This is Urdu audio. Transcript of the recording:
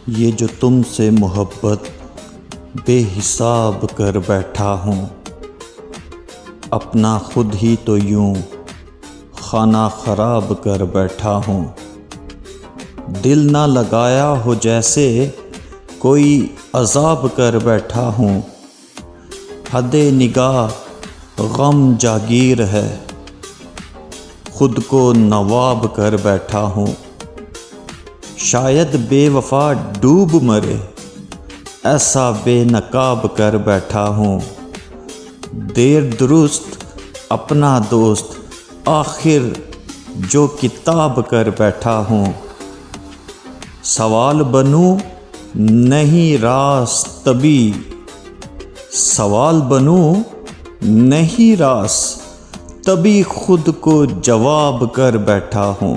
یہ جو تم سے محبت بے حساب کر بیٹھا ہوں، اپنا خود ہی تو یوں خانہ خراب کر بیٹھا ہوں۔ دل نہ لگایا ہو جیسے کوئی عذاب کر بیٹھا ہوں، حد نگاہ غم جاگیر ہے، خود کو نواب کر بیٹھا ہوں۔ شاید بے وفا ڈوب مرے، ایسا بے نقاب کر بیٹھا ہوں۔ دیر درست اپنا دوست آخر جو کتاب کر بیٹھا ہوں۔ سوال بنوں نہیں راس طبی، سوال بنوں نہیں راس طبی، خود کو جواب کر بیٹھا ہوں۔